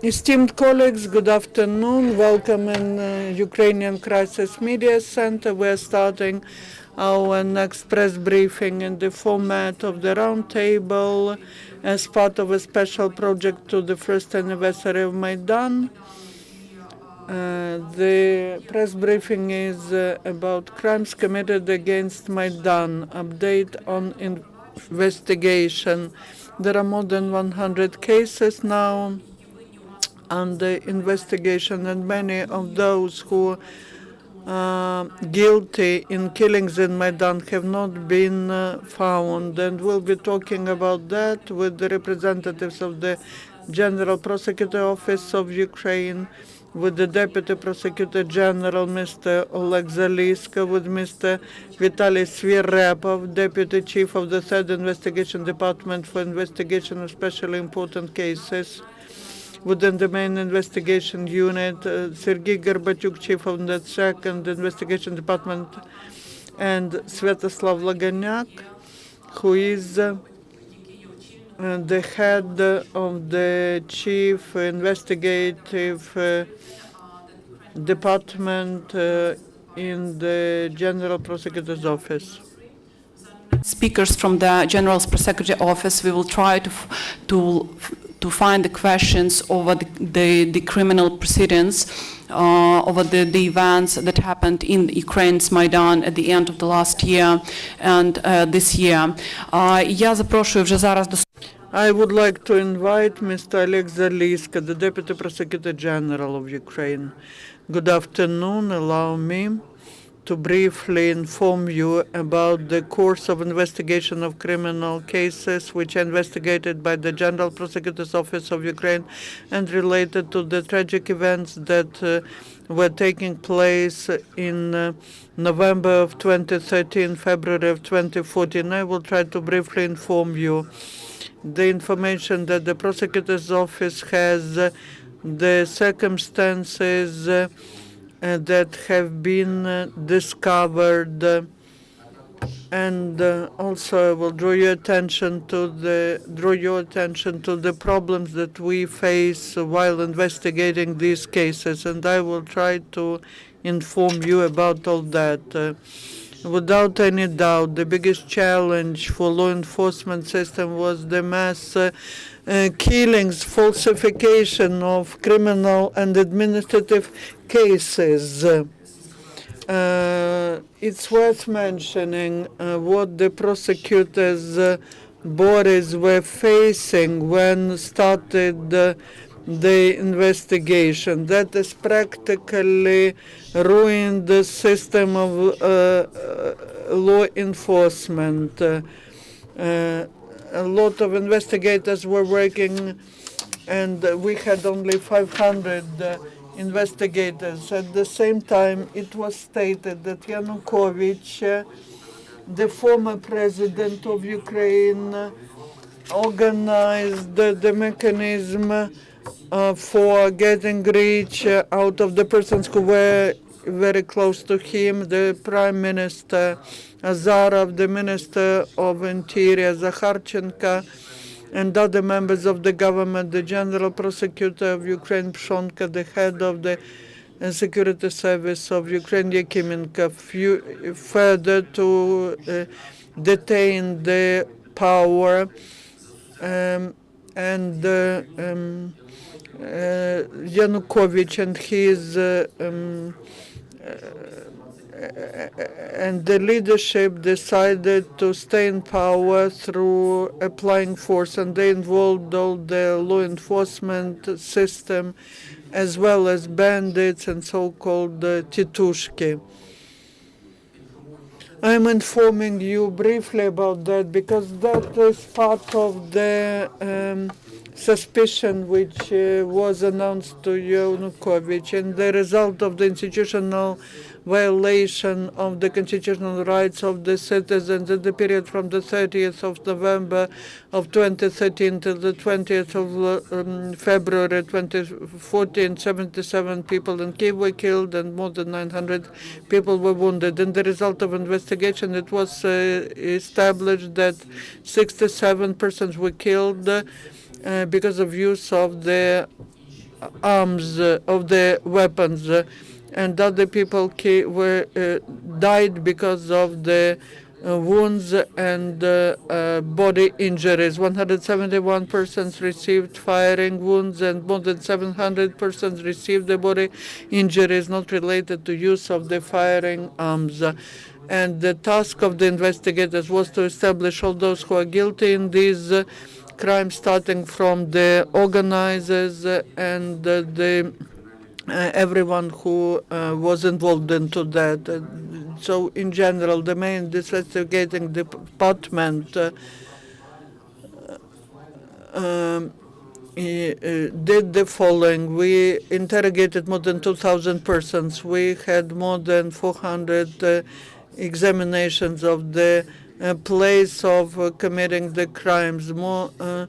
Esteemed colleagues, good afternoon. Welcome in Ukrainian Crisis Media Center. We're starting our next press briefing in the format of the roundtable as part of a special project to the first anniversary of Maidan. The press briefing is about crimes committed against Maidan, update on investigation. There are more than 100 cases now under investigation, and many of those who are guilty in killings in Maidan have not been found. And we'll be talking about that with the representatives of the General Prosecutor Office of Ukraine, with the Deputy Prosecutor General, Mr. Oleg Zaliska, with Mr. Vitaly Svirepov, Deputy Chief of the Third Investigation Department for investigation of especially important cases within the main investigation unit, Sergei Gorbatyuk, Chief of the Second Investigation Department, and Svetoslav Laganyak, who is the head of the Chief Investigative Department in the General Prosecutor's Office. Speakers from the General Prosecutor Office, we will try to find the questions over the criminal proceedings, over the events that happened in Ukraine's Maidan at the end of the last year and this year. Я запрошую вже зараз до I would like to invite Mr. Oleg Zaliska, the Deputy Prosecutor General of Ukraine. Good afternoon. Allow me to briefly inform you about the course of investigation of criminal cases which are investigated by the General Prosecutor's Office of Ukraine and related to the tragic events that were taking place in November of 2013, February of 2014. I will try to briefly inform you the information that the Prosecutor's Office has, the circumstances that have been discovered, and also I will draw your attention to the problems that we face while investigating these cases, and I will try to inform you about all that. Without any doubt, the biggest challenge for law enforcement system was the mass killings, falsification of criminal and administrative cases. It's worth mentioning what the prosecutors' bodies were facing when started the investigation. That is practically ruined the system of law enforcement. A lot of investigators were working, and we had only 500 investigators. At the same time, it was stated that Yanukovych, the former president of Ukraine, organized the mechanism for getting rich out of the persons who were very close to him, the Prime Minister Azarov, the Minister of Interior Zakharchenko, and other members of the government, the General Prosecutor of Ukraine Pshonka, the head of the Security Service of Ukraine Yakimenko, further to detain the power and Yanukovych and his and the leadership decided to stay in power through applying force, and they involved all the law enforcement system as well as bandits and so-called titushki. I'm informing you briefly about that because that is part of the suspicion which was announced to Yanukovych, and the result of the institutional violation of the constitutional rights of the citizens in the period from the 30th of November of 2013 to the 20th of February 2014. 77 people in Kiev were killed and more than 900 people were wounded. In the result of investigation, it was established that 67 persons were killed because of use of the arms, of the weapons, and other people died because of the wounds and body injuries. 171 persons received firing wounds, and more than 700 persons received the body injuries not related to use of the firing arms. And the task of the investigators was to establish all those who are guilty in these crimes, starting from the organizers and everyone who was involved into that. So in general, the main investigating department did the following. We interrogated more than 2,000 persons. We had more than 400 examinations of the place of committing the crimes. The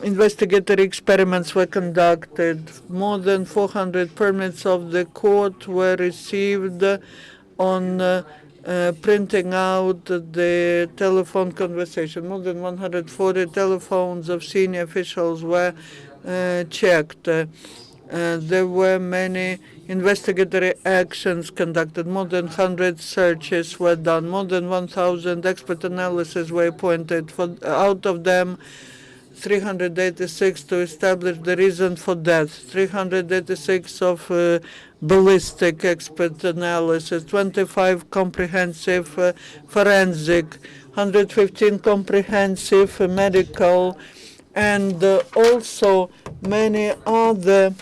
investigatory experiments were conducted. More than 400 permits of the court were received on printing out the telephone conversation. More than 140 telephones of senior officials were checked. There were many investigatory actions conducted. More than 100 searches were done. More than 1,000 expert analyses were appointed. Out of them, 386 to establish the reason for death, 386 of ballistic expert analysis, 25 comprehensive forensic, 115 comprehensive medical, and also many other.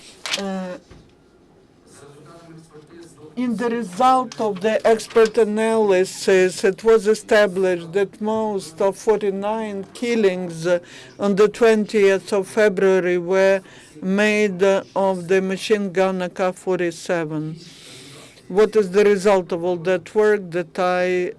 In the result of the expert analysis, it was established that most of 49 killings on the 20th of February were made of the machine gun AK-47. What is the result of all that work that I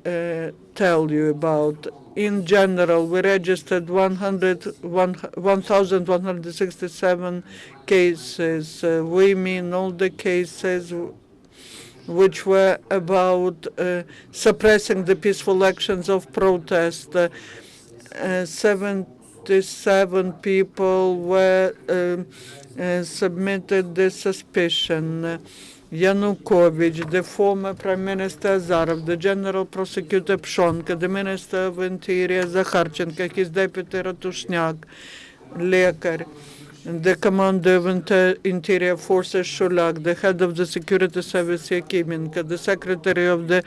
tell you about? In general, we registered 1,167 cases. We mean all the cases which were about suppressing the peaceful actions of protest. 77 people were submitted the suspicion. Yanukovych, the former Prime Minister Azarov, the General Prosecutor Pshonka, the Minister of Interior Zakharchenko, his Deputy Ratushniak, Lekar, the Commander of Interior Forces Shulak, the Head of the Security Service Yakimenko, the Secretary of the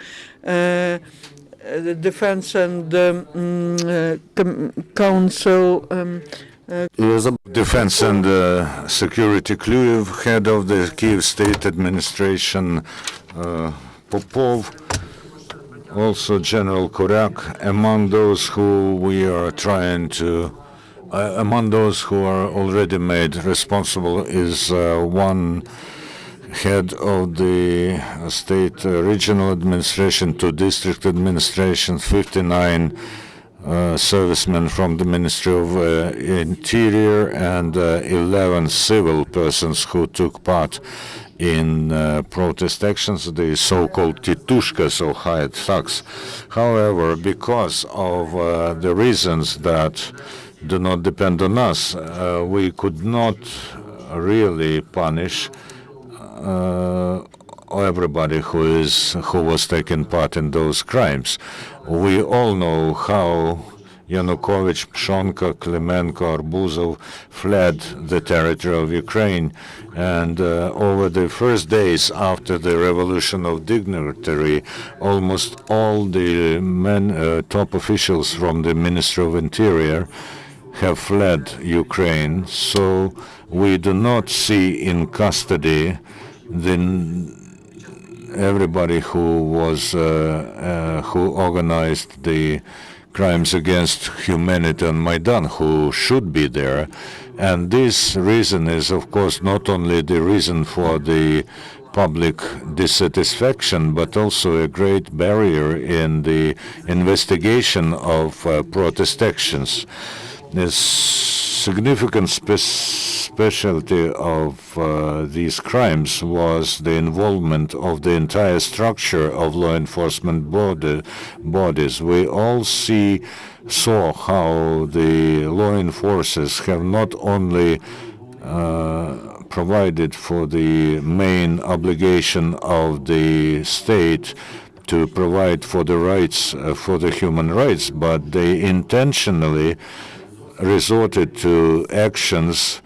Defense and Council. Defense and Security Kluyev, head of the Kiev State Administration Popov, also General Koryak. Among those who we are trying to, among those who are already made responsible is one head of the state regional administration, 2 district administrations, 59 servicemen from the Ministry of Interior, and 11 civil persons who took part in protest actions, the so-called titushkas or hired thugs. However, because of the reasons that do not depend on us, we could not really punish everybody who was taking part in those crimes. We all know how Yanukovych, Pshonka, Klemenko, Arbuzov fled the territory of Ukraine, and over the first days after the Revolution of Dignitary, almost all the top officials from the Ministry of Interior have fled Ukraine. So we do not see in custody everybody who was who organized the crimes against humanity on Maidan, who should be there. And this reason is, of course, not only the reason for the public dissatisfaction, but also a great barrier in the investigation of protest actions. The significant specialty of these crimes was the involvement of the entire structure of law enforcement bodies. We all see saw how the law enforcers have not only provided for the main obligation of the state to provide for the rights, for the human rights, but they intentionally resorted to actions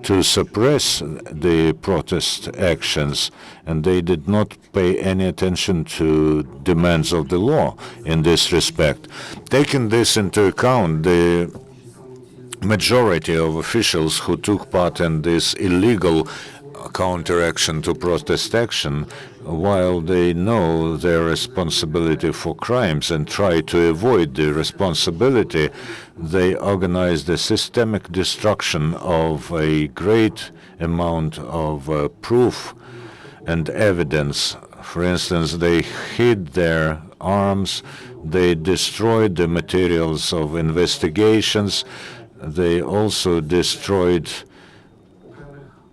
to suppress the protest actions, and they did not pay any attention to demands of the law in this respect. Taking this into account, the majority of officials who took part in this illegal counteraction to protest action, while they know their responsibility for crimes and try to avoid the responsibility, they organized a systemic destruction of a great amount of proof and evidence. For instance, they hid their arms, they destroyed the materials of investigations, they also destroyed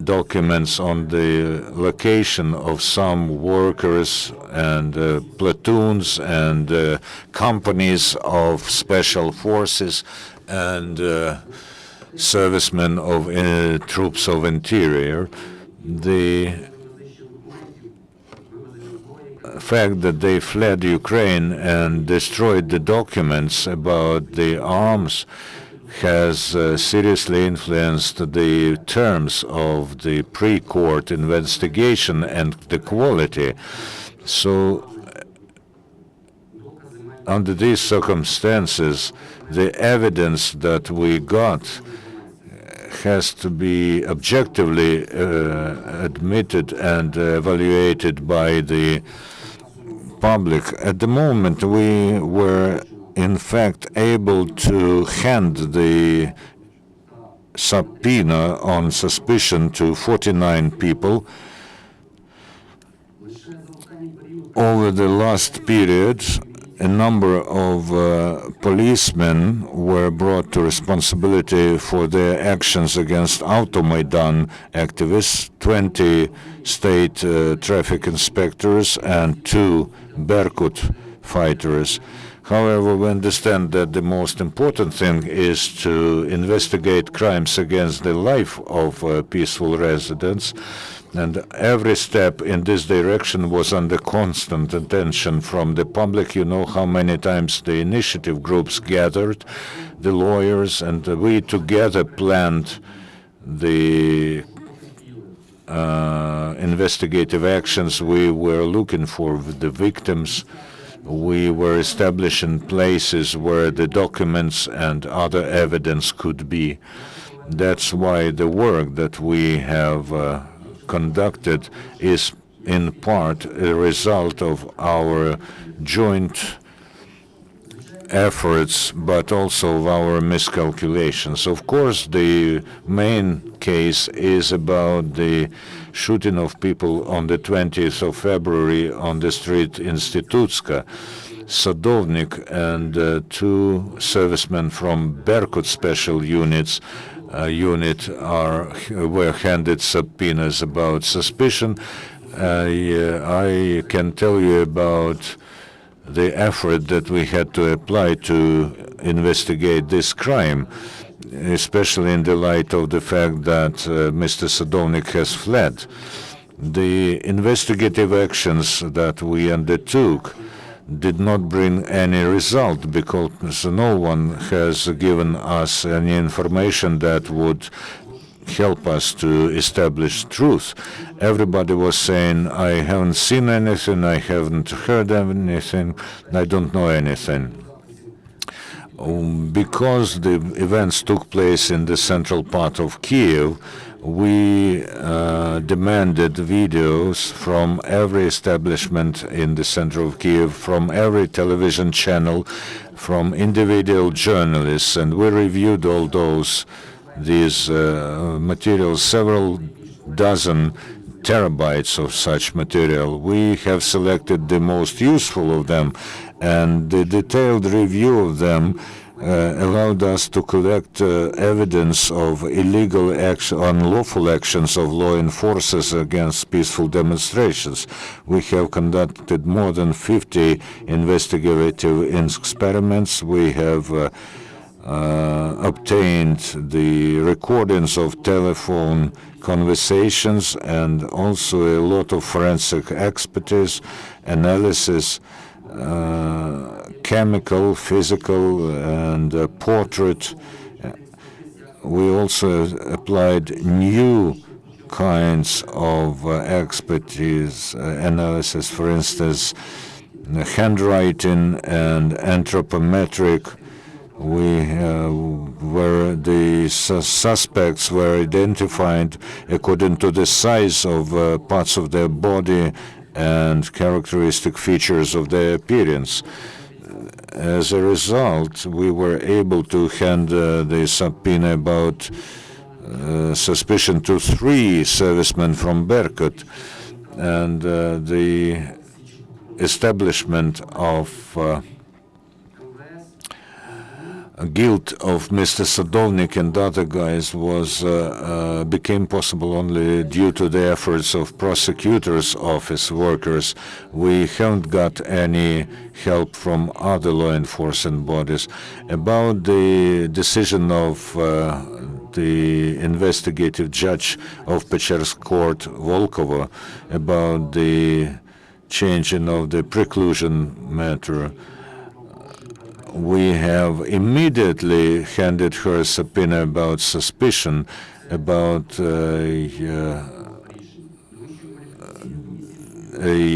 documents on the location of some workers and platoons and companies of special forces and servicemen of troops of interior. The fact that they fled Ukraine and destroyed the documents about the arms has seriously influenced the terms of the pre-court investigation and the quality. So, under these circumstances, the evidence that we got has to be objectively admitted and evaluated by the public. At the moment, we were in fact able to hand the subpoena on suspicion to 49 people. Over the last period, a number of policemen were brought to responsibility for their actions against Maidan activists, 20 state traffic inspectors and 2 Berkut fighters. However, we understand that the most important thing is to investigate crimes against the life of peaceful residents, and every step in this direction was under constant attention from the public. You know how many times the initiative groups gathered, the lawyers, and we together planned the investigative actions. We were looking for the victims. We were establishing places where the documents and other evidence could be. That's why the work that we have conducted is in part a result of our joint efforts, but also of our miscalculations. Of course, the main case is about the shooting of people on the 20th of February on the street in Institutska. Sadovnik and 2 servicemen from Berkut special unit were handed subpoenas about suspicion. I can tell you about the effort that we had to apply to investigate this crime, especially in the light of the fact that Mr. Sadovnik has fled. The investigative actions that we undertook did not bring any result because no one has given us any information that would help us to establish truth. Everybody was saying, I haven't seen anything, I haven't heard anything, I don't know anything. Because the events took place in the central part of Kiev, we demanded videos from every establishment in the center of Kiev, from every television channel, from individual journalists, and we reviewed all these materials, several dozen terabytes of such material. We have selected the most useful of them, and the detailed review of them allowed us to collect evidence of illegal action, unlawful actions of law enforcers against peaceful demonstrations. We have conducted more than 50 investigative experiments. We have obtained the recordings of telephone conversations and also a lot of forensic expertise, analysis, chemical, physical, and portrait. We also applied new kinds of expertise analysis, for instance, handwriting and anthropometric. Where the suspects were identified according to the size of parts of their body and characteristic features of their appearance. As a result, we were able to hand the subpoena about suspicion to 3 servicemen from Berkut, and the establishment of guilt of Mr. Sadovnik and other guys became possible only due to the efforts of prosecutors' office workers. We haven't got any help from other law enforcement bodies. About the decision of the investigative judge of Pechersk court, Volkova, about the changing of the preclusion matter, we have immediately handed her a subpoena about suspicion about a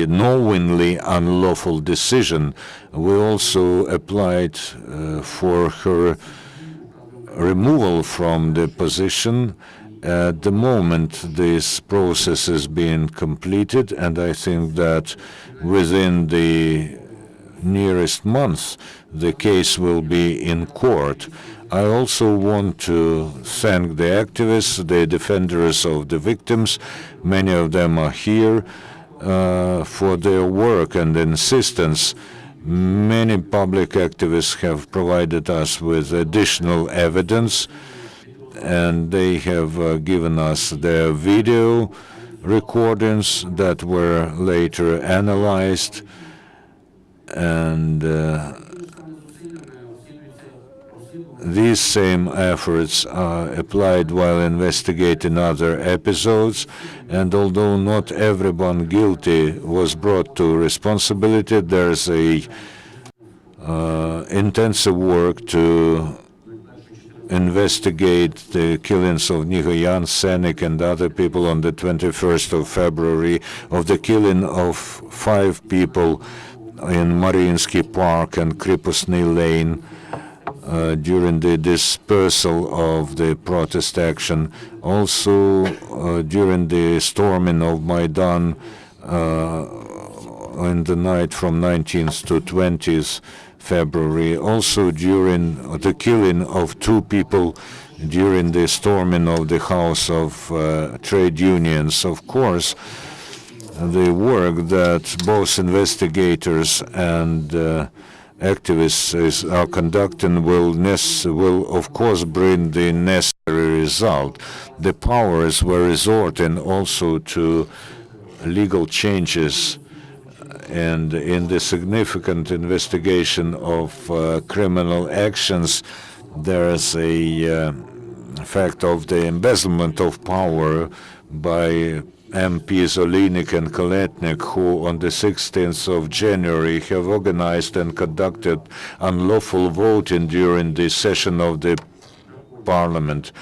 knowingly unlawful decision. We also applied for her removal from the position. At the moment, this process is being completed, and I think that within the nearest month, the case will be in court. I also want to thank the activists, the defenders of the victims. Many of them are here for their work and insistence. Many public activists have provided us with additional evidence, and they have given us their video recordings that were later analyzed, and these same efforts are applied while investigating other episodes, and although not everyone guilty was brought to responsibility, there's a intensive work to investigate the killings of Nihoyan, Senik, and other people on the 21st of February, of the killing of 5 people in Mariinsky Park and Kripusny Lane during the dispersal of the protest action. Also during the storming of Maidan in the night from 19th to 20th February. Also during the killing of 2 people during the storming of the House of Trade Unions. Of course, the work that both investigators and activists are conducting will of course bring the necessary result. The powers were resorting also to legal changes, and in the significant investigation of criminal actions, there is a fact of the embezzlement of power by MPs Olinik and Koletnik, who on the 16th of January have organized and conducted unlawful voting during the session of the parliament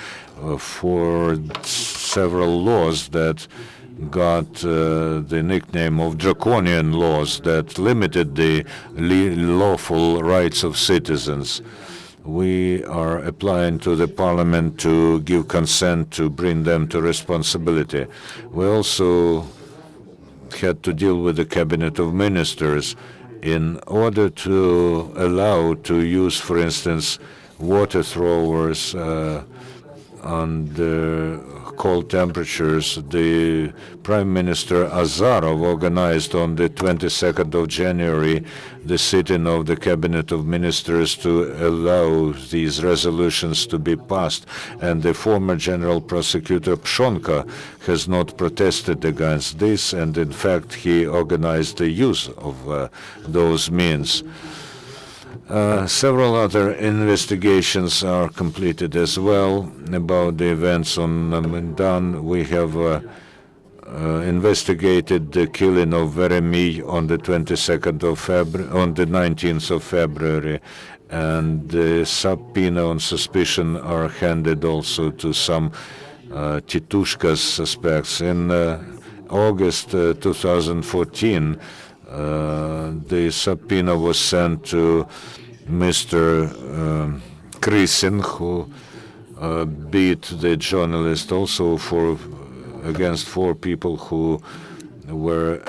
for several laws that got the nickname of draconian laws that limited the lawful rights of citizens. We are applying to the parliament to give consent to bring them to responsibility. We also had to deal with the cabinet of ministers in order to allow to use, for instance, water throwers under cold temperatures, the Prime Minister Azarov organized on the 22nd of January the sitting of the Cabinet of Ministers to allow these resolutions to be passed, and the former General Prosecutor Pshonka has not protested against this, and in fact he organized the use of those means. Several other investigations are completed as well about the events on Maidan. We have investigated the killing of Veremy on the 22nd of February, on the 19th of February, and the subpoena on suspicion are handed also to some Titushka's suspects. In August 2014, the subpoena was sent to Mr. Krisin, who beat the journalist also against 4 people who were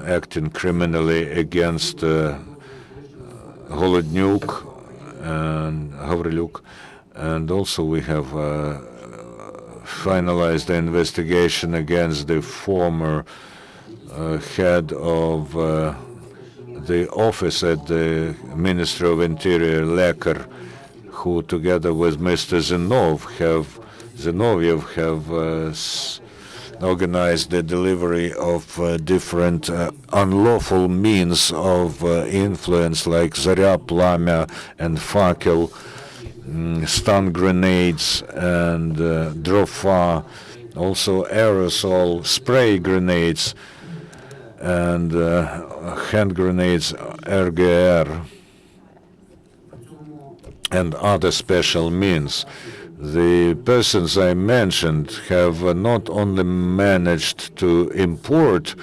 acting criminally against Holodnyuk and Havrilyuk. And also we have finalized the investigation against the former head of the office at the Ministry of Interior, Lekar, who together with Mr. Zinoviev have organized the delivery of different unlawful means of influence like Zarya, Plamya, and Fakel, stun grenades, and Drofa, also aerosol spray grenades, and hand grenades, RGR, and other special means. The persons I mentioned have not only managed to import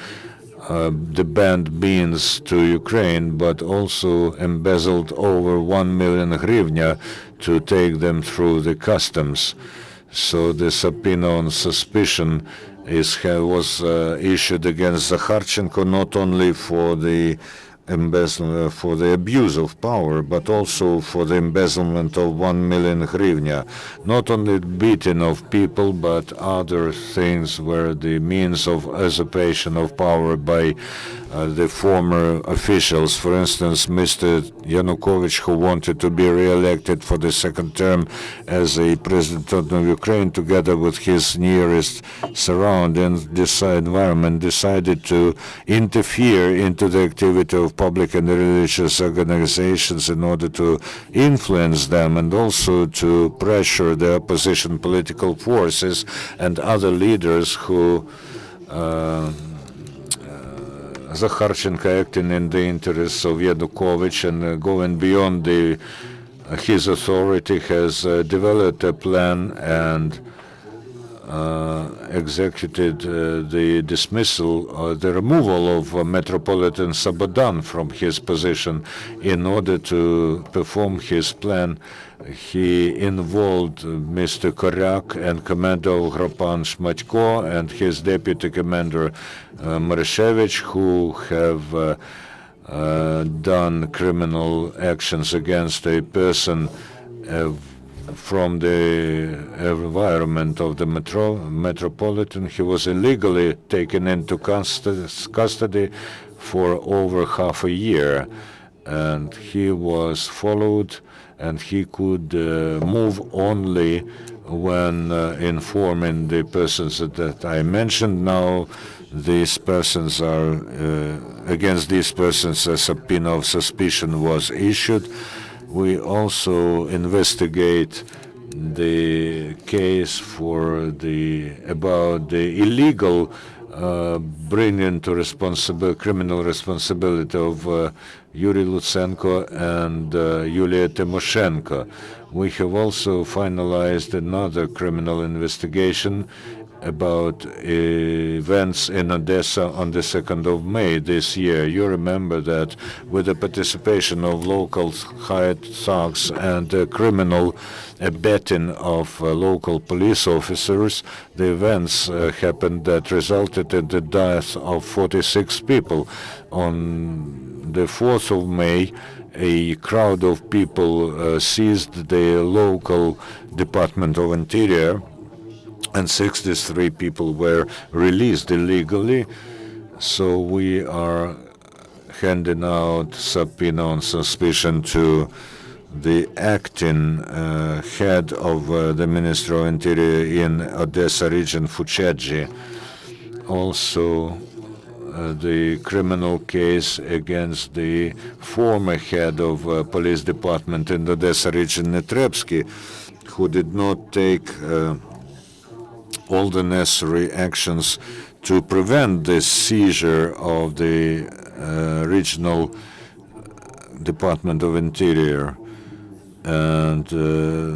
the banned beans to Ukraine, but also embezzled over 1 million hryvnia to take them through the customs. So the subpoena on suspicion was issued against Zakharchenko not only for the embezzlement, for the abuse of power, but also for the embezzlement of 1 million hryvnia. Not only beating of people, but other things were the means of usurpation of power by the former officials. For instance, Mr. Yanukovych, who wanted to be re-elected for the second term as a president of Ukraine, together with his nearest surround and environment, decided to interfere into the activity of public and religious organizations in order to influence them and also to pressure the opposition political forces and other leaders who Zakharchenko, acting in the interests of Yanukovych and going beyond his authority, has developed a plan and executed the dismissal, the removal of Metropolitan Sabodan from his position. In order to perform his plan, he involved Mr. Koryak and Commander of Gropan Shmatko and his deputy commander Marashevich, who have done criminal actions against a person from the environment of the Metropolitan. He was illegally taken into custody for over half a year, and he was followed, and he could move only when informing the persons that I mentioned. Now these persons are, against these persons a subpoena of suspicion was issued. We also investigate the case about the illegal bringing to criminal responsibility of Yuri Lutsenko and Yulia Tymoshenko. We have also finalized another criminal investigation about events in Odessa on the 2nd of May this year. You remember that with the participation of local hired thugs and criminal abetting of local police officers, the events happened that resulted in the death of 46 people. On the 4th of May, a crowd of people seized the local Department of Interior and 63 people were released illegally. So we are handing out subpoena on suspicion to the acting head of the Ministry of Interior in Odessa region, Fuchedji. Also, the criminal case against the former head of police department in the Odessa region, Netrebsky, who did not take all the necessary actions to prevent the seizure of the regional Department of Interior. And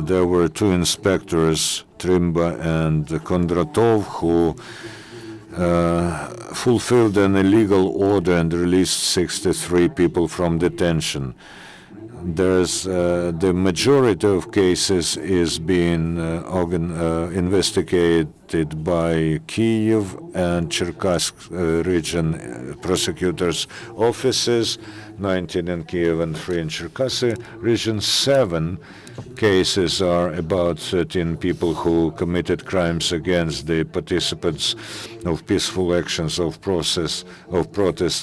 there were two inspectors, Trimba and Kondratov, who fulfilled an illegal order and released 63 people from detention. There's the majority of cases is being investigated by Kyiv and Cherkassk region prosecutors' offices, 19 in Kyiv and 3 in Cherkasy region. 7 cases are about 13 people who committed crimes against the participants of peaceful actions of protest,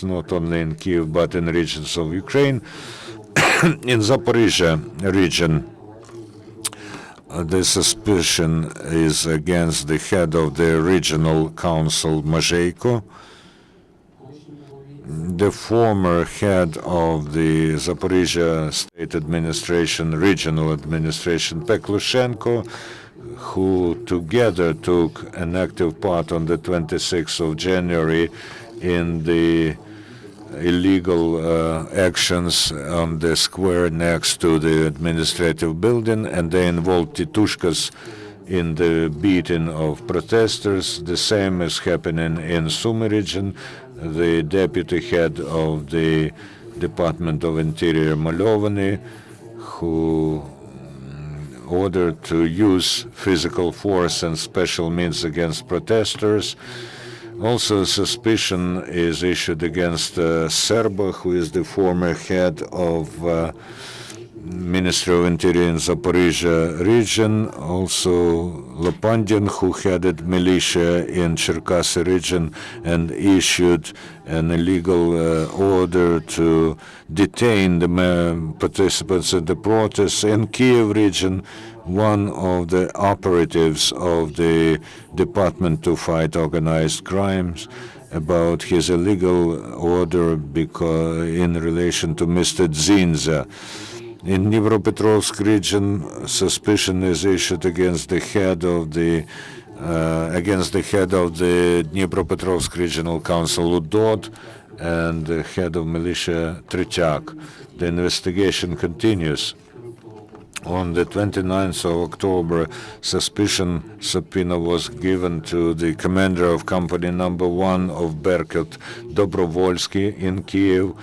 not only in Kyiv but in regions of Ukraine. In Zaporizhia region, the suspicion is against the head of the regional council, Mazheiko. The former head of the Zaporizhia state administration, regional administration, Peklushenko, who together took an active part on the 26th of January in the illegal actions on the square next to the administrative building, and they involved Titushkas in the beating of protesters. The same is happening in Sumy region. The deputy head of the Department of Interior, Malovany, who ordered to use physical force and special means against protesters. Also, suspicion is issued against Serba, who is the former head of Ministry of Interior in Zaporizhia region. Also, Lopandin, who headed militia in Cherkasy region and issued an illegal order to detain the participants in the protests. In Kyiv region, one of the operatives of the Department to Fight Organized Crimes about his illegal order in relation to Mr. Dzinza. In Dnipropetrovsk region, suspicion is issued against the head of the Dnipropetrovsk Regional Council, Udod, and the head of militia, Tretyak. The investigation continues. On the 29th of October, suspicion subpoena was given to the commander of company number 1 of Berkut, Dobrovolsky, in Kyiv,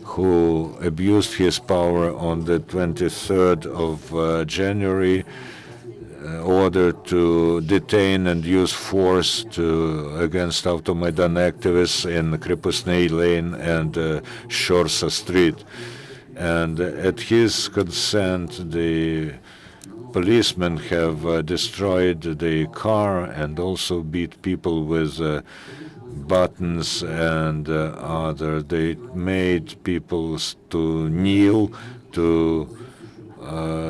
who abused his power on the 23rd of January, ordered to detain and use force against Maidan activists in Krepusnei Lane and Shorsa Street. And at his consent, the policemen have destroyed the car and also beat people with buttons and other. They made people to kneel, to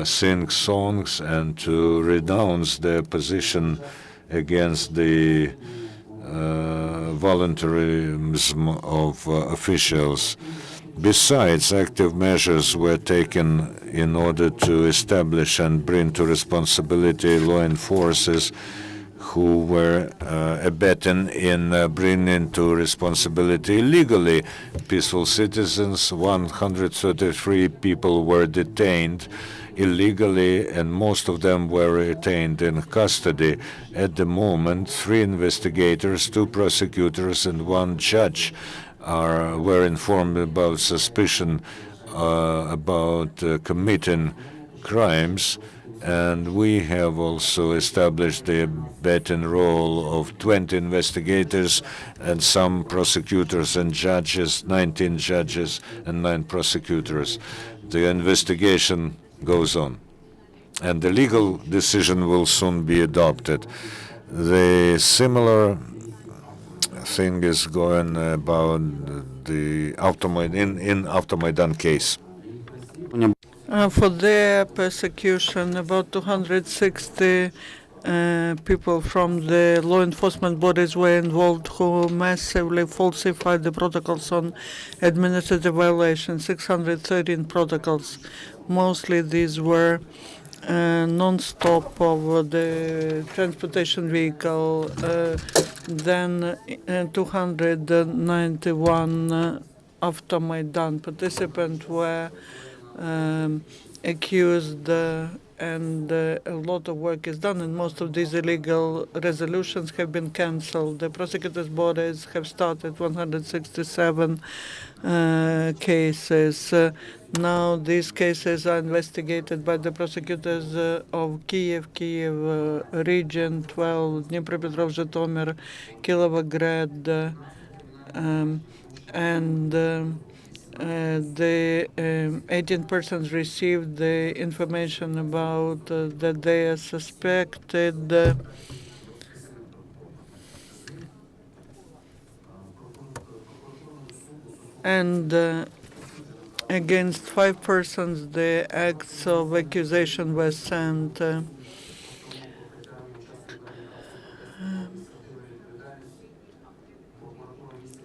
sing songs, and to renounce their position against the voluntarism of officials. Besides, active measures were taken in order to establish and bring to responsibility law enforcers who were abetting in bringing to responsibility illegally peaceful citizens. 133 people were detained illegally, and most of them were retained in custody. At the moment, 3 investigators, 2 prosecutors, and 1 judge were informed about suspicion about committing crimes, and we have also established the abetting role of 20 investigators and some prosecutors and judges, 19 judges and 9 prosecutors. The investigation goes on, and the legal decision will soon be adopted. The similar thing is going about the Maidan case. For their persecution, about 260 people from the law enforcement bodies were involved who massively falsified the protocols on administrative violations, 613 protocols. Mostly these were non-stop of the transportation vehicle, then 291 after Maidan participants were accused, and a lot of work is done, and most of these illegal resolutions have been cancelled. The prosecutors' bodies have started 167 cases. Now these cases are investigated by the prosecutors of Kiev region, 12, Dnipropetrovsk, Zhytomyr, Kirovograd, and the 18 persons received the information about that they are suspected and against 5 persons the acts of accusation were sent.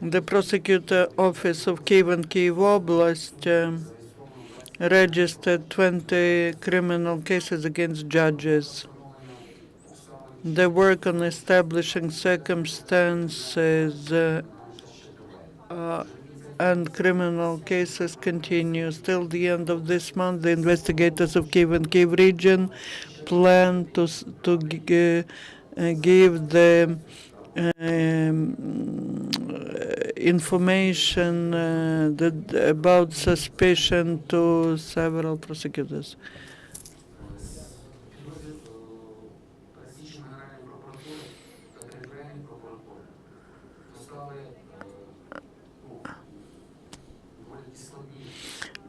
The prosecutor office of Kiev and Kyiv Oblast registered 20 criminal cases against judges. The work on establishing circumstances and criminal cases continues. Till the end of this month, the investigators of Kiev and Kyiv region plan to give the information about suspicion to several prosecutors.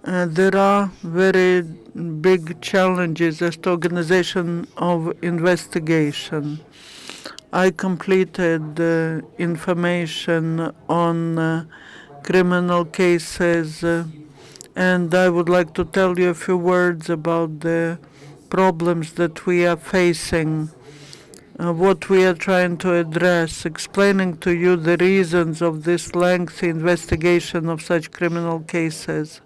There are very big challenges as to organization of investigation. I completed information on criminal cases, and I would like to tell you a few words about the problems that we are facing, what we are trying to address, explaining to you the reasons of this lengthy investigation of such criminal cases.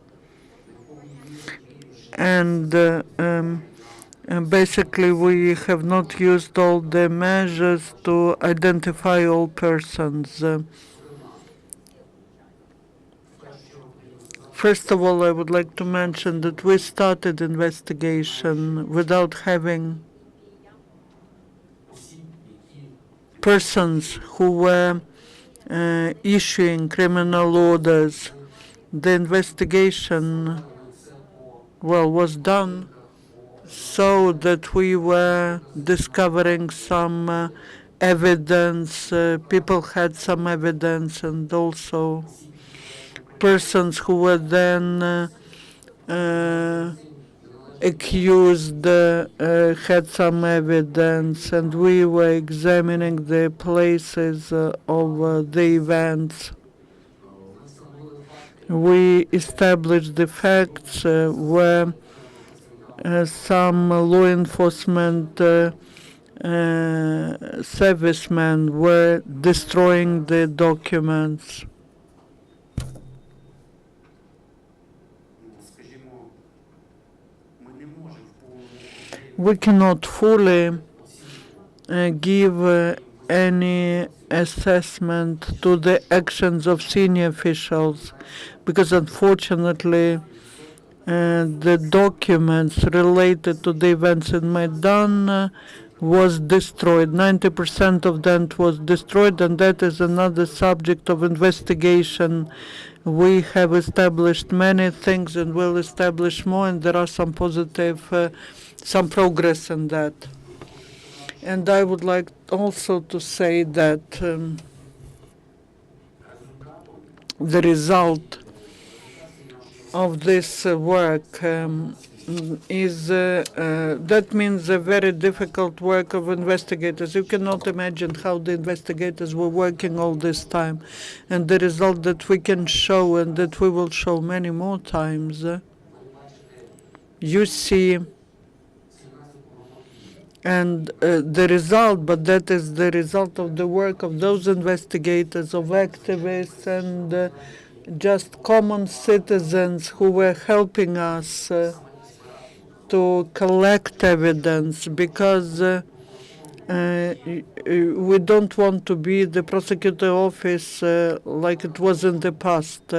And basically, we have not used all the measures to identify all persons. First of all, I would like to mention that we started investigation without having persons who were issuing criminal orders. The investigation, was done so that we were discovering some evidence, people had some evidence, and also persons who were then accused had some evidence, and we were examining the places of the events. We established the facts where some law enforcement servicemen were destroying the documents. We cannot fully give any assessment to the actions of senior officials, because unfortunately the documents related to the events in Maidan was destroyed. 90% of them was destroyed, and that is another subject of investigation. We have established many things and will establish more, and there are some positive, some progress in that. And I would like also to say that the result of this work that means a very difficult work of investigators. You cannot imagine how the investigators were working all this time, and the result that we can show and that we will show many more times. You see, and the result, but that is the result of the work of those investigators, of activists, and just common citizens who were helping us to collect evidence, because we don't want to be the prosecutor office like it was in the past.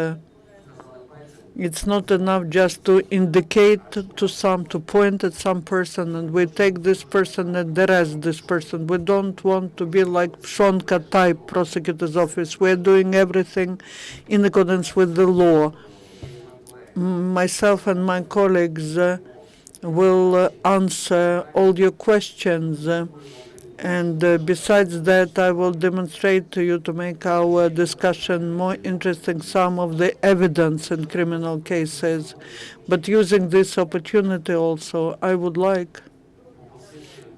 It's not enough just to indicate to point at some person, and we take this person and arrest this person. We don't want to be like Shonka type prosecutor's office. We're doing everything in accordance with the law. Myself and my colleagues will answer all your questions. And besides that, I will demonstrate to you, to make our discussion more interesting, some of the evidence in criminal cases. But using this opportunity also, I would like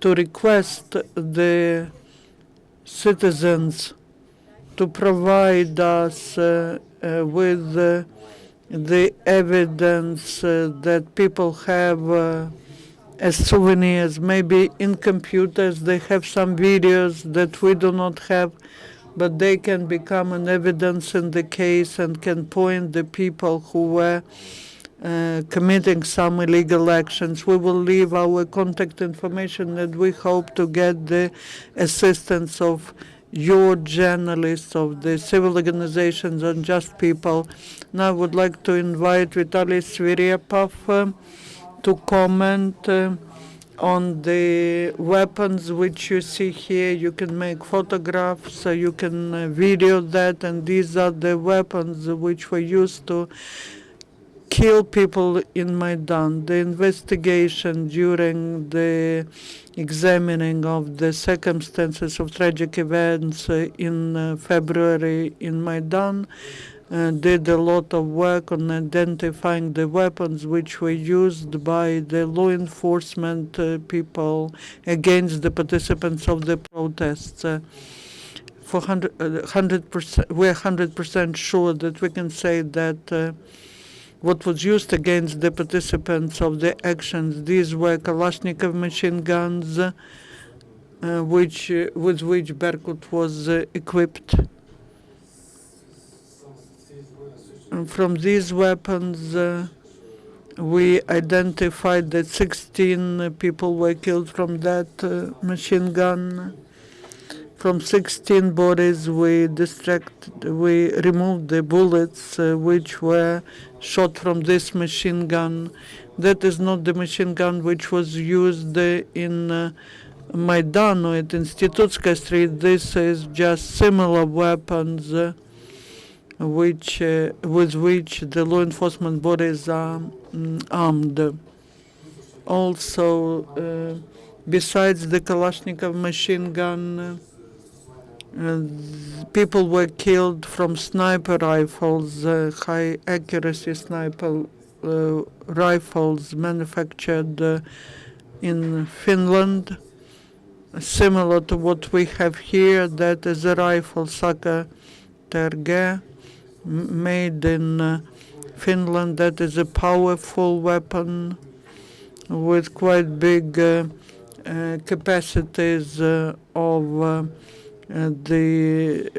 to request the citizens to provide us with the evidence that people have as souvenirs. Maybe in computers they have some videos that we do not have, but they can become an evidence in the case and can point the people who were committing some illegal actions. We will leave our contact information, and we hope to get the assistance of your journalists, of the civil organizations and just people. Now I would like to invite Vitaly Svirepov to comment on the weapons which you see here. You can make photographs, you can video that, and these are the weapons which were used to kill people in Maidan. The investigation during the examining of the circumstances of tragic events in February in Maidan did a lot of work on identifying the weapons which were used by the law enforcement people against the participants of the protests. For 100%, we're 100% sure that we can say that what was used against the participants of the actions, these were Kalashnikov machine guns, with which Berkut was equipped. And from these weapons, we identified that 16 people were killed from that machine gun. From 16 bodies, we removed the bullets which were shot from this machine gun. That is not the machine gun which was used in Maidan or at Institutskaya Street. This is just similar weapons with which the law enforcement bodies are armed. Also, besides the Kalashnikov machine gun, people were killed from sniper rifles, high accuracy sniper rifles manufactured in Finland, similar to what we have here. That is a rifle, Saka Terge, made in Finland. That is a powerful weapon with quite big capacities of the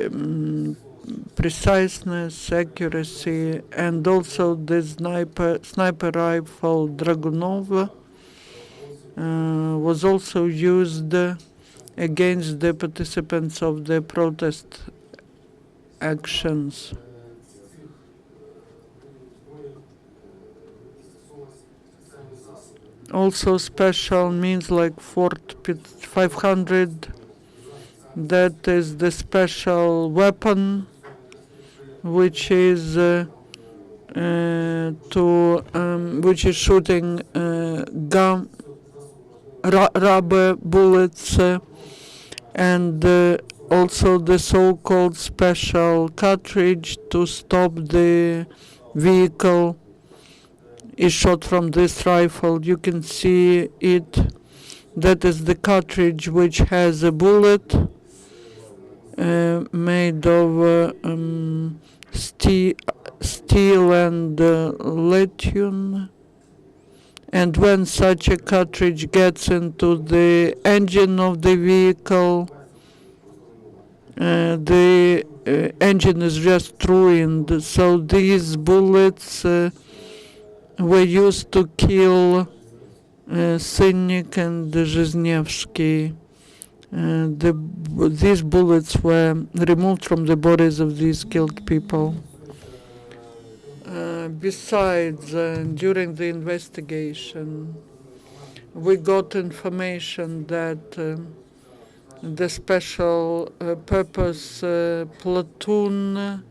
preciseness, accuracy, and also the sniper rifle Dragunov was also used against the participants of the protest actions. Also special means like Fort 500, that is the special weapon which is which is shooting rubber bullets, and also the so-called special cartridge to stop the vehicle is shot from this rifle. You can see it. That is the cartridge which has a bullet made of steel and lithium. And when such a cartridge gets into the engine of the vehicle, the engine is just ruined. So these bullets were used to kill Sinnik and Zhizhnevsky. These bullets were removed from the bodies of these killed people. Besides, during the investigation, we got information that the special purpose platoon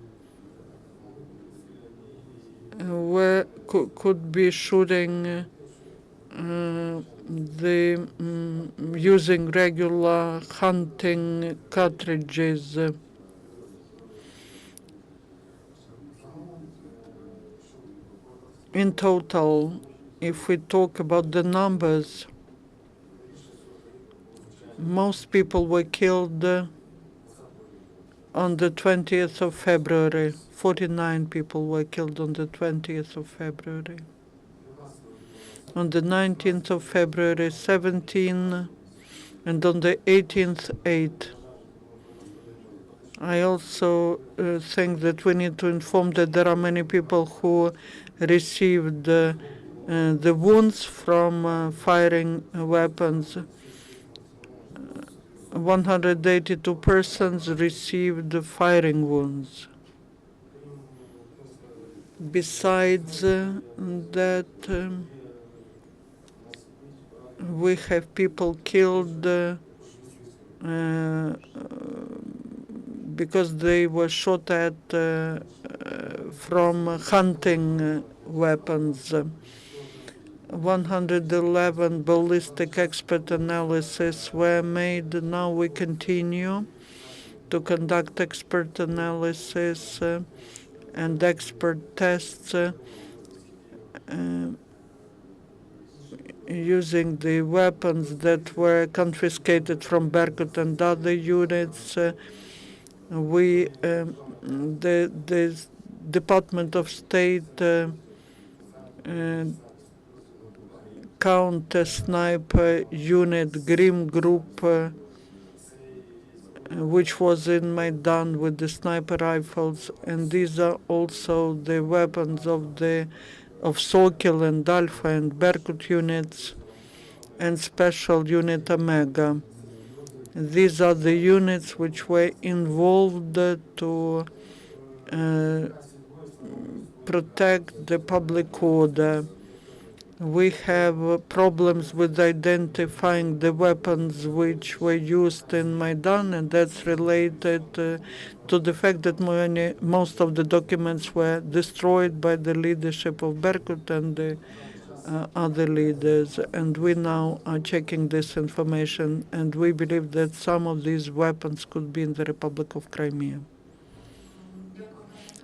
could be shooting using regular hunting cartridges. In total, if we talk about the numbers, most people were killed on the 20th of February. 49 people were killed on the 20th of February. On the 19th of February, 17, and on the 18th, 8. I also think that we need to inform that there are many people who received the wounds from firing weapons. 182 persons received firing wounds. Besides that, we have people killed because they were shot at from hunting weapons. 111 ballistic expert analysis were made. Now we continue to conduct expert analysis and expert tests using the weapons that were confiscated from Berkut and other units. The Department of State counter sniper unit Grim Group, which was in Maidan with the sniper rifles, and these are also the weapons of Sokol and Alpha and Berkut units and Special Unit Omega. These are the units which were involved to protect the public order. We have problems with identifying the weapons which were used in Maidan, and that's related to the fact that most of the documents were destroyed by the leadership of Berkut and the other leaders. And we now are checking this information, and we believe that some of these weapons could be in the Republic of Crimea.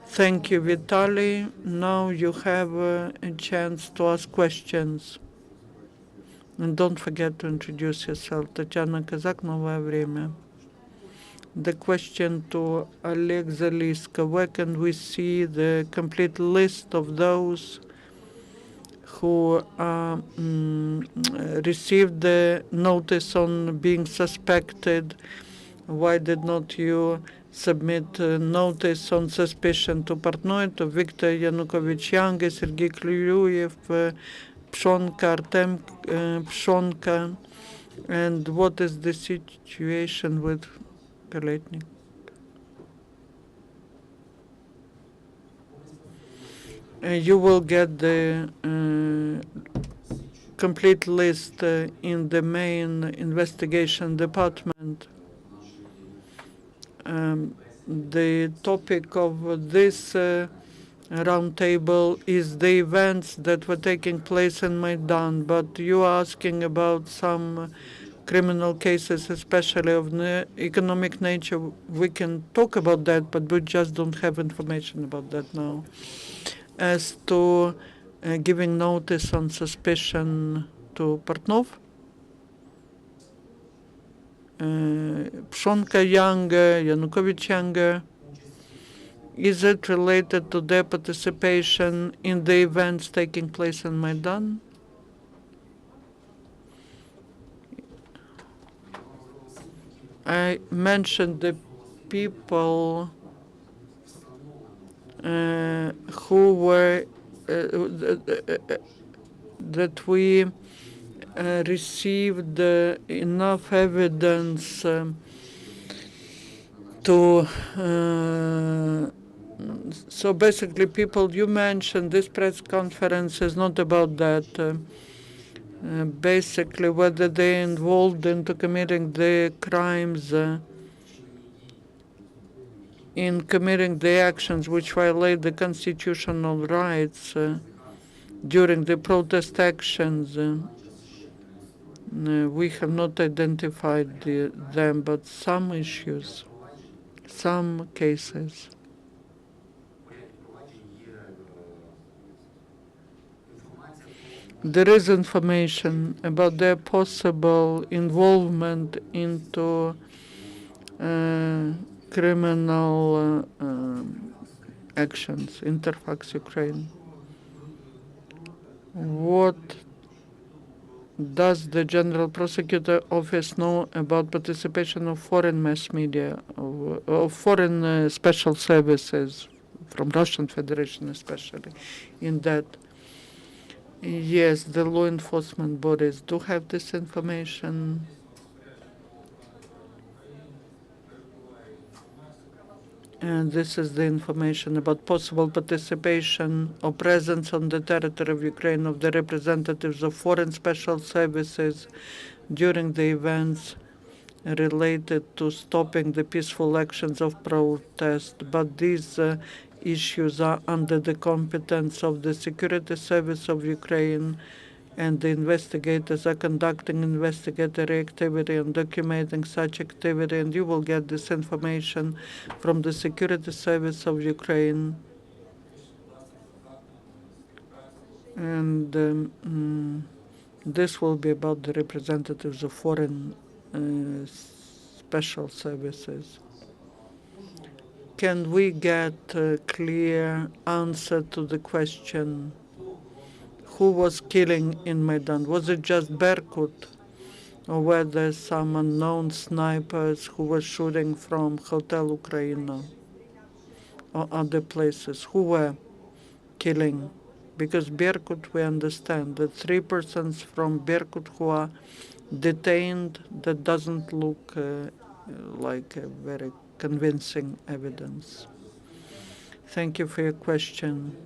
Thank you, Vitaly. Now you have a chance to ask questions. And don't forget to introduce yourself. Tatiana Kazak, Новое время. The question to Oleg Zaliska: where can we see the complete list of those who received the notice on being suspected? Why did not you submit notice on suspicion to Portnoy, to Viktor Yanukovych Younger, Sergei Kliuyev, Pshonka, Artem Pshonka, and what is the situation with Peletnik? You will get the complete list in the main investigation department. The topic of this roundtable is the events that were taking place in Maidan, but you are asking about some criminal cases, especially of economic nature. We can talk about that, but we just don't have information about that now. As to giving notice on suspicion to Portnov. Pshonka younger, Yanukovych younger. Is it related to their participation in the events taking place in Maidan? I mentioned the people who were that we received enough evidence to so basically people you mentioned, this press conference is not about that. Basically whether they're involved into committing the crimes in committing the actions which violate the constitutional rights during the protest actions. We have not identified them, but some issues, some cases. There is information about their possible involvement into criminal actions, Interfax Ukraine. What does the General Prosecutor Office know about participation of foreign mass media, of foreign special services, from Russian Federation especially, in that? Yes, the law enforcement bodies do have this information. And this is the information about possible participation or presence on the territory of Ukraine of the representatives of foreign special services during the events related to stopping the peaceful actions of protest. But these issues are under the competence of the Security Service of Ukraine, and the investigators are conducting investigatory activity and documenting such activity, and you will get this information from the Security Service of Ukraine. And this will be about the representatives of foreign special services. Can we get a clear answer to the question, who was killing in Maidan? Was it just Berkut, or were there some unknown snipers who were shooting from Hotel Ukraina or other places? Who were killing? Because Berkut, we understand that 3 persons from Berkut who are detained, that doesn't look like a very convincing evidence. Thank you for your question.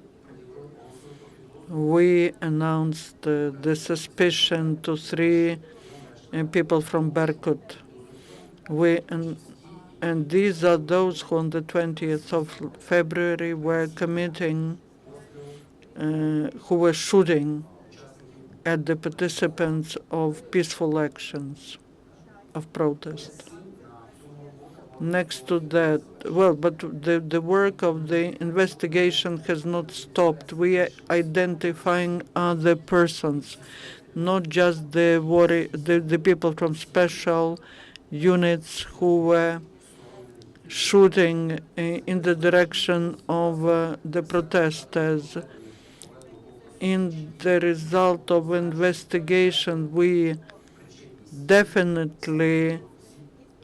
We announced the suspicion to 3 people from Berkut. And these are those who on the 20th of February were committing, who were shooting at the participants of peaceful actions of protest. Next to that, well, but the work of the investigation has not stopped. We are identifying other persons, not just the people from special units who were shooting in the direction of the protesters. In the result of investigation, we definitely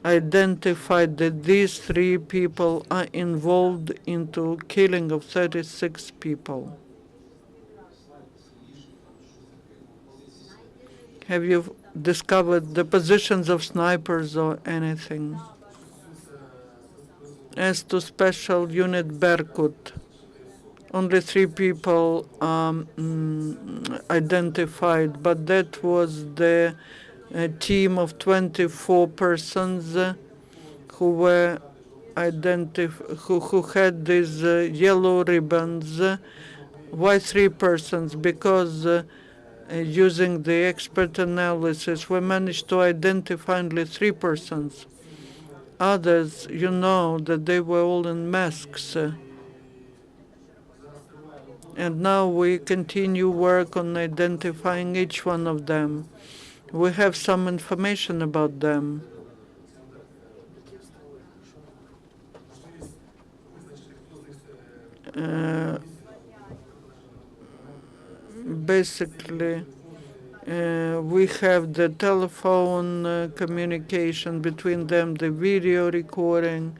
identified that these 3 people are involved into killing of 36 people. Have you discovered the positions of snipers or anything? As to special unit Berkut, only 3 people identified, but that was the team of 24 persons who were who had these yellow ribbons. Why 3 persons? Because using the expert analysis, we managed to identify only 3 persons. Others, you know, that they were all in masks. And now we continue work on identifying each one of them. We have some information about them. Uh, Basically, we have the telephone communication between them, the video recording,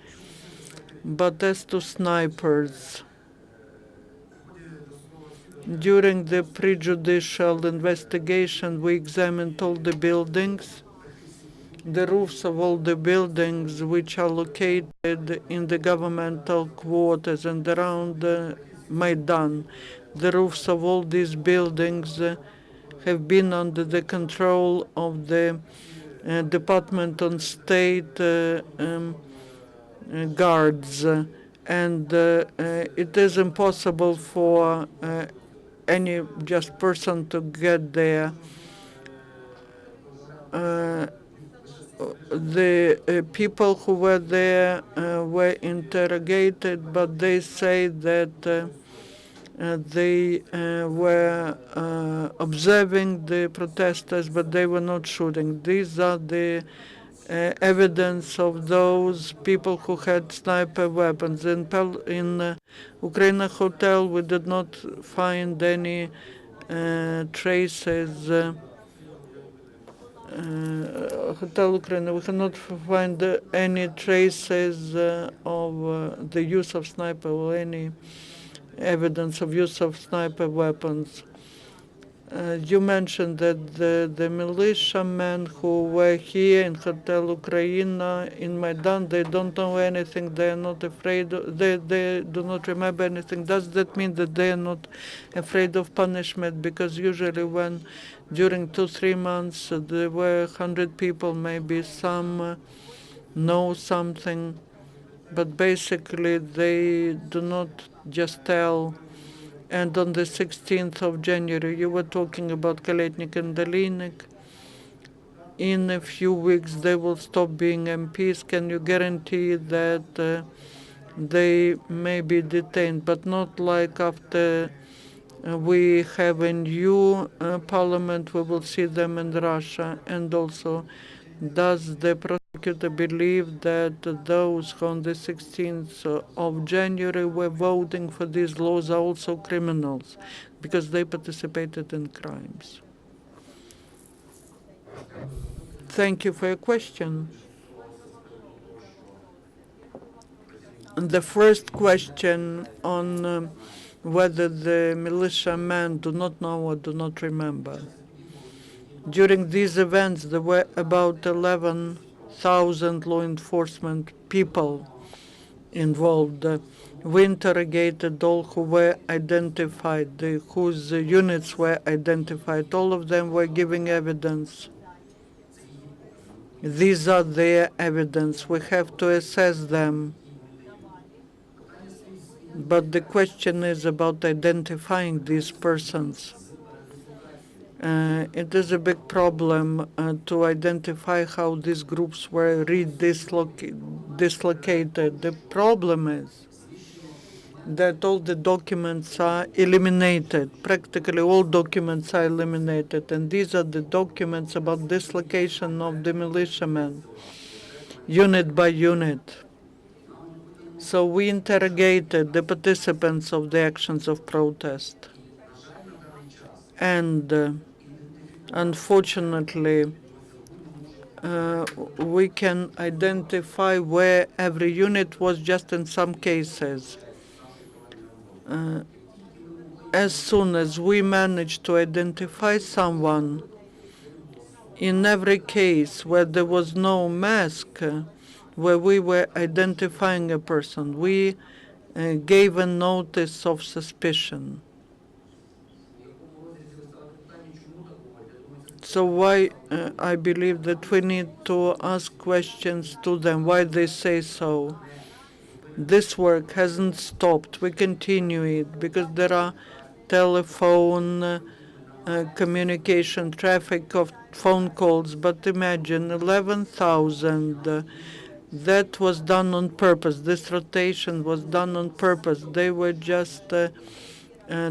but as to snipers, during the prejudicial investigation, we examined all the buildings, the roofs of all the buildings which are located in the governmental quarters and around Maidan. The roofs of all these buildings have been under the control of the Department on State guards, and it is impossible for any just person to get there. The people who were there were interrogated, but they say that they were observing the protesters, but they were not shooting. These are the evidence of those people who had sniper weapons. In Ukraine Hotel, we did not find any traces. Hotel Ukraine, we cannot find any traces of the use of sniper or any evidence of use of sniper weapons. You mentioned that the militiamen who were here in Hotel Ukraine in Maidan, they don't know anything, they are not afraid, they do not remember anything. Does that mean that they are not afraid of punishment? Because usually when during 2-3 months there were 100 people, maybe some know something, but basically they do not just tell. And on the 16th of January, you were talking about Kaletnik and Dolinik. In a few weeks, they will stop being MPs. Can you guarantee that they may be detained, but not like after we have a new parliament, we will see them in Russia? And also, does the prosecutor believe that those who on the 16th of January were voting for these laws are also criminals because they participated in crimes? Thank you for your question. The first question on whether the militiamen do not know or do not remember. During these events, there were about 11,000 law enforcement people involved. We interrogated all who were identified, whose units were identified. All of them were giving evidence. These are their evidence. We have to assess them. But the question is about identifying these persons. It is a big problem to identify how these groups were dislocated. The problem is that all the documents are eliminated. Practically all documents are eliminated. And these are the documents about dislocation of the militiamen, unit by unit. So we interrogated the participants of the actions of protest. And unfortunately, we can identify where every unit was just in some cases. As soon as we managed to identify someone, in every case where there was no mask, where we were identifying a person, we gave a notice of suspicion. So why I believe that we need to ask questions to them, why they say so. This work hasn't stopped. We continue it because there are telephone communication, traffic of phone calls. But imagine 11,000. That was done on purpose. This rotation was done on purpose. They were just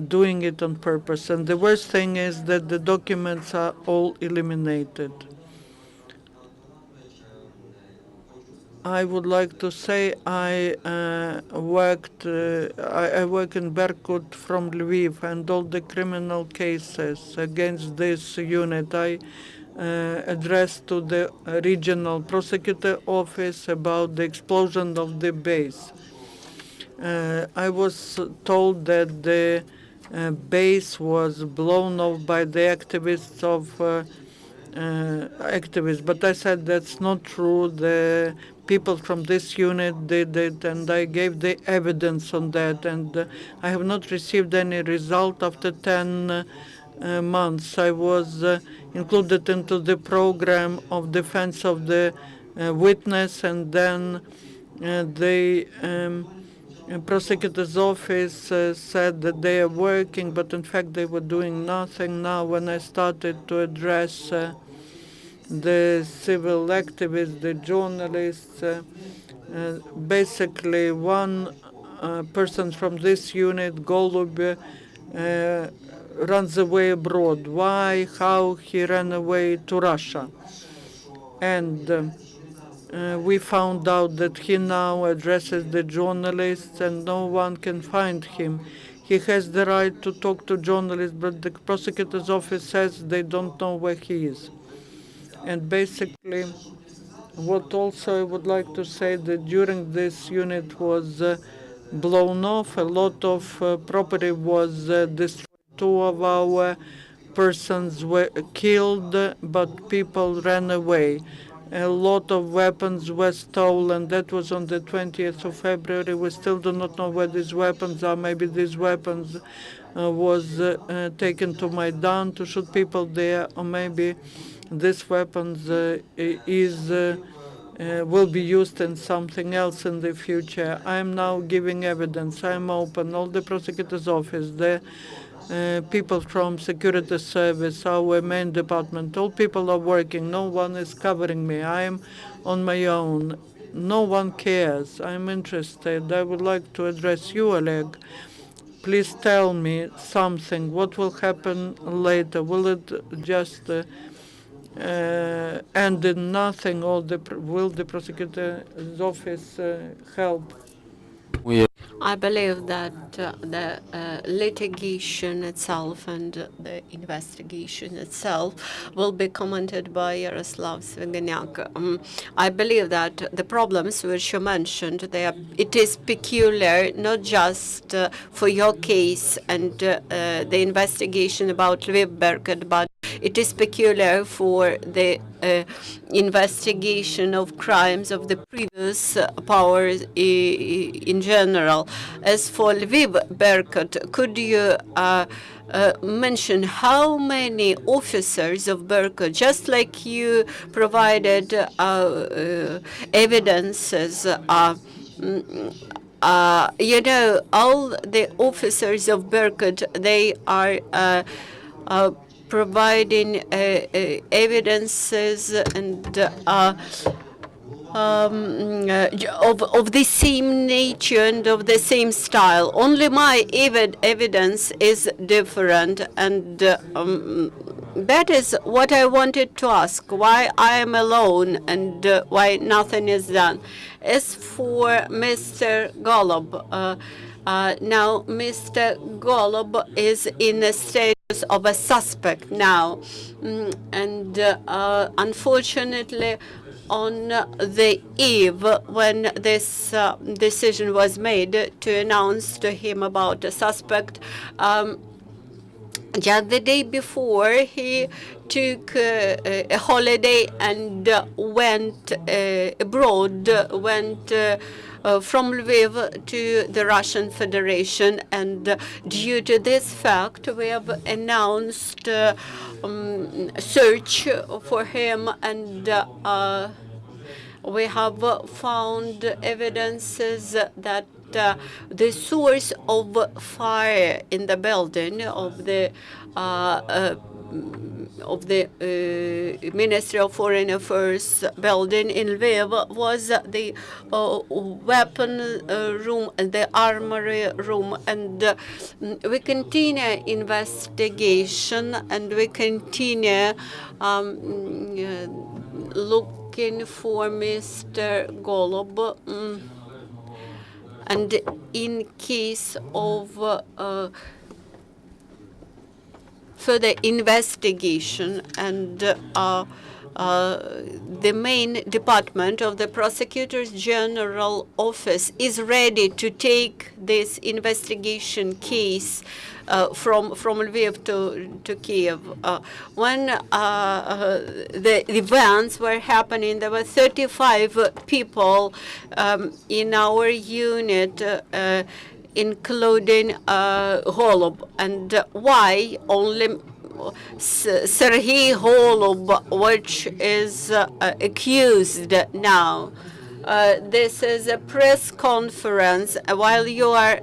doing it on purpose. And the worst thing is that the documents are all eliminated. I would like to say I work in Berkut from Lviv, and all the criminal cases against this unit I addressed to the regional prosecutor office about the explosion of the base. I was told that the base was blown off by the activists, but I said that's not true. The people from this unit did it, and I gave the evidence on that, and I have not received any result after 10 months. I was included into the program of defense of the witness, and then the prosecutor's office said that they are working, but in fact they were doing nothing. Now, when I started to address the civil activists, the journalists, basically one person from this unit, Golub, runs away abroad. Why? How he ran away to Russia. And we found out that he now addresses the journalists and no one can find him. He has the right to talk to journalists, but the prosecutor's office says they don't know where he is. And basically, what also I would like to say that during this unit was blown off, a lot of property was destroyed. Two of our persons were killed, but people ran away. A lot of weapons were stolen. That was on the 20th of February. We still do not know where these weapons are. Maybe these weapons was taken to Maidan to shoot people there, or maybe these weapons will be used in something else in the future. I am now giving evidence. I am open. All the prosecutor's office, the people from security service, our main department, all people are working. No one is covering me. I am on my own. No one cares. I'm interested. I would like to address you, Oleg. Please tell me something. What will happen later? Will it just end in nothing, or will the prosecutor's office help? I believe that the litigation itself and the investigation itself will be commented by Yaroslav Sviganyak. I believe that the problems which you mentioned, it is peculiar not just for your case and the investigation about Lviv Berkut, but it is peculiar for the investigation of crimes of the previous powers in general. As for Lviv Berkut, could you mention how many officers of Berkut, just like you provided evidences, all the officers of Berkut, they are providing evidences and of the same nature and of the same style. Only my evidence is different, and that is what I wanted to ask, why I am alone and why nothing is done. As for Mr. Golub, now Mr. Golub is in a status of a suspect now, and unfortunately, on the eve when this decision was made to announce to him about a suspect, just the day before, he took a holiday and went abroad, went from Lviv to the Russian Federation. And due to this fact, we have announced search for him, and we have found evidences that the source of fire in the building of the the Ministry of Foreign Affairs building in Lviv was the weapon room and the armory room, and we continue investigation, and we continue looking for Mr. Golob. And in case of further investigation, and the main department of the Prosecutor's General Office is ready to take this investigation case from Lviv to Kiev. When the events were happening, there were 35 people in our unit, including Holub. And why only Sergei Holub, which is accused now? This is a press conference while you are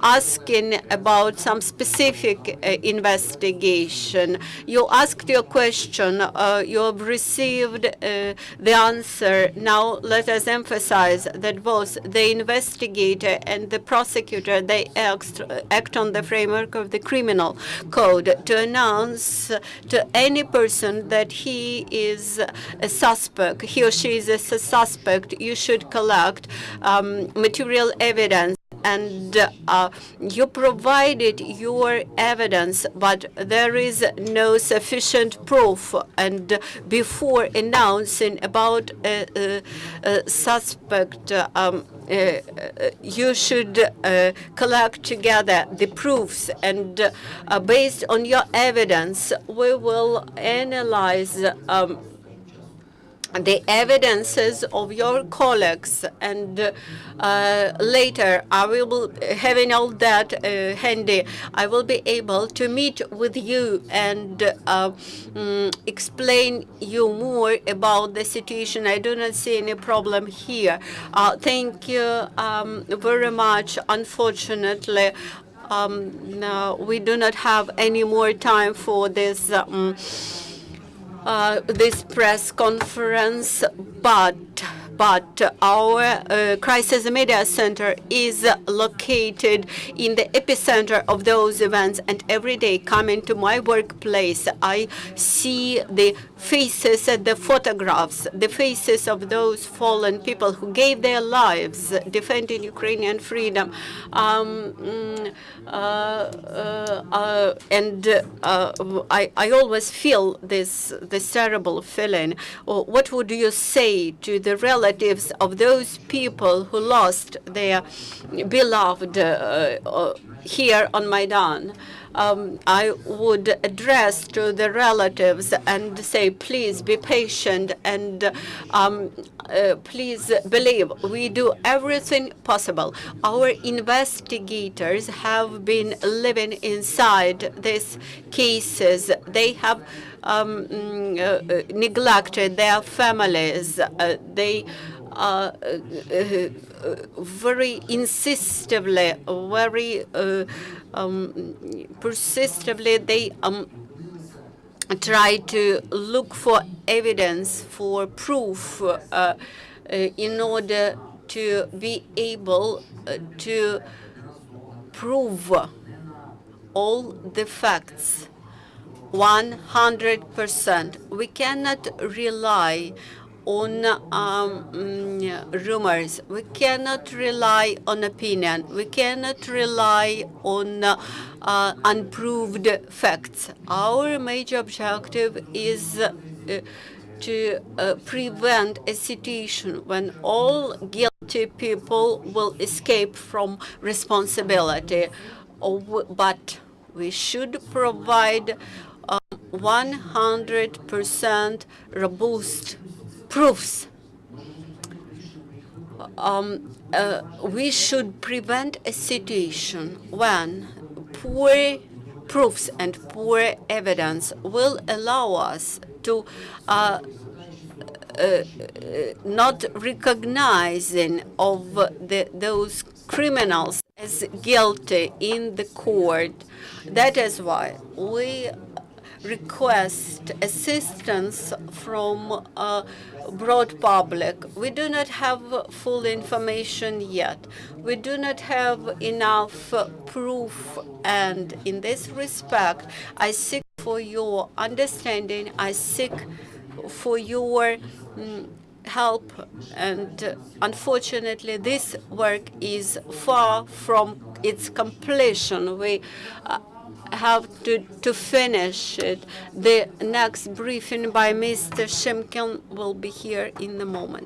asking about some specific investigation. You asked your question, you have received the answer. Now let us emphasize that both the investigator and the prosecutor, they act on the framework of the criminal code to announce to any person that he is a suspect, he or she is a suspect. You should collect material evidence, and you provided your evidence, but there is no sufficient proof. And before announcing about a suspect, you should collect together the proofs, and based on your evidence, we will analyze the evidences of your colleagues, and later I will be having all that handy. I will be able to meet with you and explain you more about the situation. I do not see any problem here. Thank you very much. Unfortunately, no, we do not have any more time for this this press conference, but our Crisis Media Center is located in the epicenter of those events, and every day coming to my workplace, I see the faces and the photographs, the faces of those fallen people who gave their lives defending Ukrainian freedom. And I always feel this terrible feeling. What would you say to the relatives of those people who lost their beloved here on Maidan? I would address to the relatives and say, please be patient, and please believe we do everything possible. Our investigators have been living inside these cases. They have neglected their families. They very insistively, very persistively, they try to look for evidence, for proof, in order to be able to prove all the facts 100%. We cannot rely on rumors. We cannot rely on opinion. We cannot rely on unproved facts. Our major objective is to prevent a situation when all guilty people will escape from responsibility. But we should provide 100% robust proofs. We should prevent a situation when poor proofs and poor evidence will allow us to not recognizing of those criminals as guilty in the court. That is why we request assistance from broad public. We do not have full information yet. We do not have enough proof, and in this respect, I seek for your understanding. I seek for your help, and unfortunately, this work is far from its completion. We have to finish it. The next briefing by Mr. Shimkin will be here in a moment.